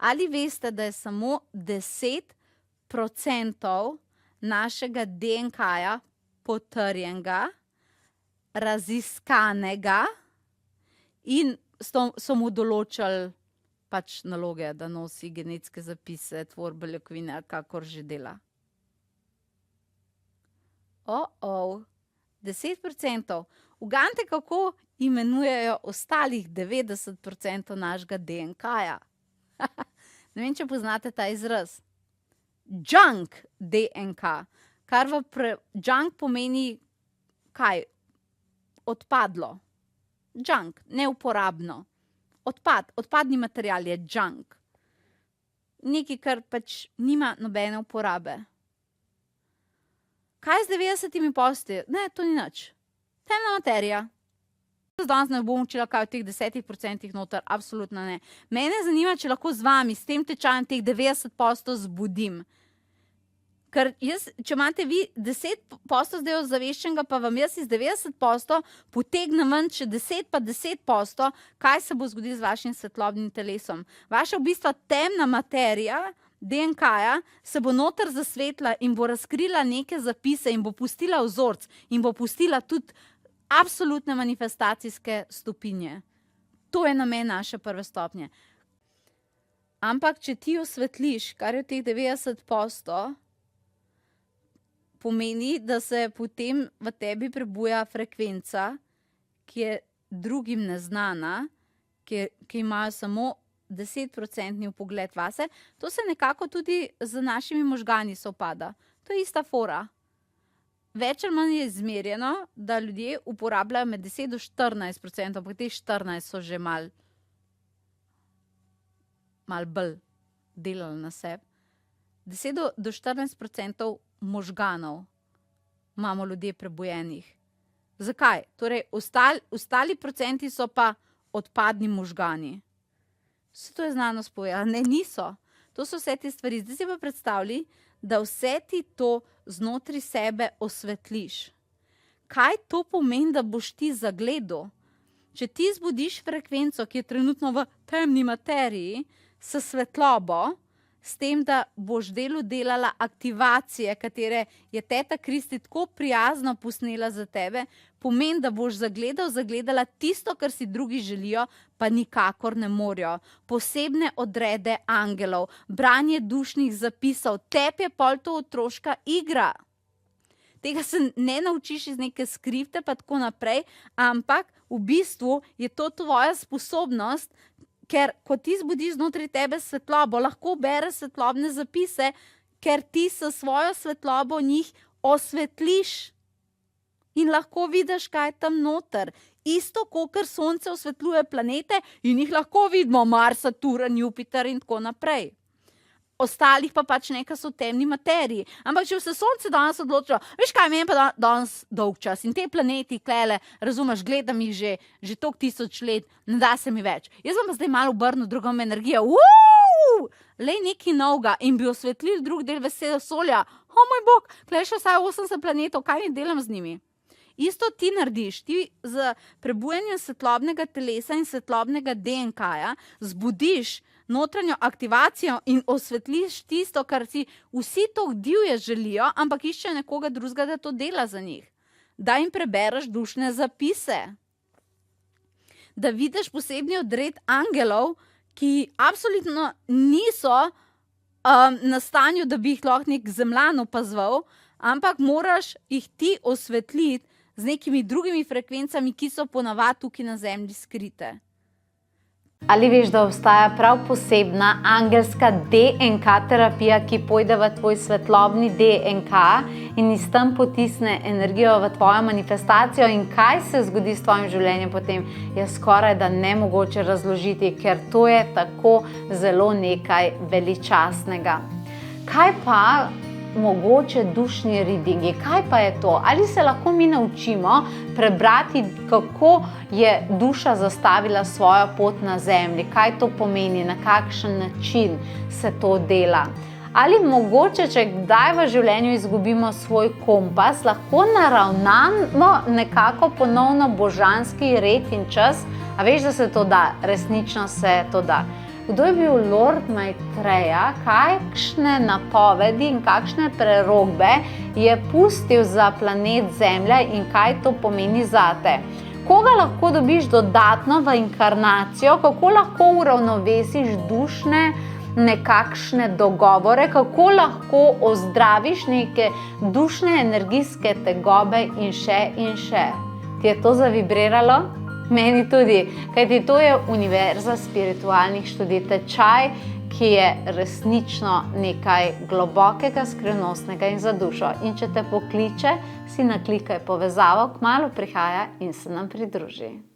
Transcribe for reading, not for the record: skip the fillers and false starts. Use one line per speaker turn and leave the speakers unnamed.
Ali veste, da je samo 10% našega DNK-ja potrjenega, raziskanega in so mu določili pač naloge, da nosi genetske zapise, tvor beljakovine, kakor že dela. 10%. Uganite, kako imenujejo ostalih 90% našega DNK-ja. Ne vem, če poznate ta izraz. Junk DNK. Junk pomeni kaj? Odpadlo. Junk, neuporabno. Odpadni material je junk. Nekaj, kar pač nima nobene uporabe. Kaj z 90%? Ne, to ni nič. Temna materija. Danes ne bom učila, kaj v teh 10% noter, absolutno ne. Mene zanima, če lahko z vami, s tem tečajem teh 90% zbudim. Ker če imate vi 10% zdaj ozaveščenega, pa vam jaz iz 90% potegnem ven še 10 pa 10%, kaj se bo zgodilo z vašim svetlobnim telesom. Vaša v bistvu temna materija, DNK-ja, se bo noter zasvetla in bo razkrila neke zapise in bo pustila vzorc in bo pustila tudi absolutne manifestacijske stopinje. To je namen naše prve stopnje. Ampak, če ti osvetliš, kar je v teh 90%, pomeni, da se potem v tebi prebuja frekvenca, ki je drugim neznana, ki imajo samo 10% vpogled vase. To se nekako tudi z našimi možgani sovpada. To je ista fora. Več ali manj je izmerjeno, da ljudje uporabljajo med 10 do 14%, ampak te 14 so že malo bolj delali na sebi. 10 do 14% možganov imamo ljudje prebujenih. Zakaj? Torej, ostali procenti so pa odpadni možgani. Vse to je znanost povedala. Ne, niso. To so vse te stvari. Zdaj si pa predstavljaj, da vse ti to znotraj sebe osvetliš. Kaj to pomeni, da boš ti zagledal? Če ti zbudiš frekvenco, ki je trenutno v temni materiji, s svetlobo, s tem, da boš delala aktivacije, katere je teta Kristi tako prijazno posnela za tebe, pomeni, da boš zagledala tisto, kar si drugi želijo, pa nikakor ne morejo. Posebne odrede angelov, branje dušnih zapisov, tebi je pol to otroška igra. Tega se ne naučiš iz neke skripte, pa tako naprej, ampak v bistvu je to tvoja sposobnost, ker ko ti zbudiš znotraj tebe svetlobo, lahko bereš svetlobne zapise, ker ti s svojo svetlobo njih osvetliš. In lahko vidiš, kaj je tam noter. Isto, kakor sonce osvetljuje planete in jih lahko vidimo, Mars, Saturn, Jupiter in tako naprej. Ostalih pa pač nekaj so v temni materiji. Ampak če se sonce danes odločilo, veš kaj, meni pa danes dolg čas. In te planeti, klele, razumeš, gledam jih že toliko tisoč let, ne da se mi več. Jaz bom pa zdaj malo obrnil drugom energijo. Lej nekaj novega in bi osvetlili drug del vesolja. O moj bog, klej še vsaj 80 planetov, kaj ne delam z njimi? Isto ti narediš, ti z prebujanjem svetlobnega telesa in svetlobnega DNK-ja zbudiš notranjo aktivacijo in osvetliš tisto, kar si vsi to divje želijo, ampak iščejo nekoga drugega, da to dela za njih. Da jim prebereš dušne zapise. Da vidiš posebni odred angelov, ki absolutno niso na stanju, da bi jih lahko nek zemljan opazoval, ampak moraš jih ti osvetliti z nekimi drugimi frekvencami, ki so ponavadi tukaj na zemlji skrite. Ali veš, da obstaja prav posebna angelska DNK terapija, ki pojde v tvoj svetlobni DNK in iz tam potisne energijo v tvojo manifestacijo in kaj se zgodi s tvojim življenjem potem, je skoraj da nemogoče razložiti, ker to je tako zelo nekaj veličastnega. Kaj pa mogoče dušni readingi? Kaj pa je to? Ali se lahko mi naučimo prebrati, kako je duša zastavila svojo pot na zemlji? Kaj to pomeni? Na kakšen način se to dela? Ali mogoče, če kdaj v življenju izgubimo svoj kompas, lahko naravnamo nekako ponovno božanski red in čas? A veš, da se to da? Resnično se to da. kdo je bil Lord Maitreya, kakšne napovedi in kakšne prerokbe je pustil za planet Zemlja in kaj to pomeni zate. Koga lahko dobiš dodatno v inkarnacijo, kako lahko uravnovesiš dušne nekakšne dogovore, kako lahko ozdraviš neke dušne energijske tegobe in še. Ti je to zavibriralo? Meni tudi, kajti to je univerza spiritualnih študij, tečaj, ki je resnično nekaj globokega, skrivnostnega in za dušo. In če te pokliče, si naklikaj povezavo, kmalu prihaja in se nam pridruži.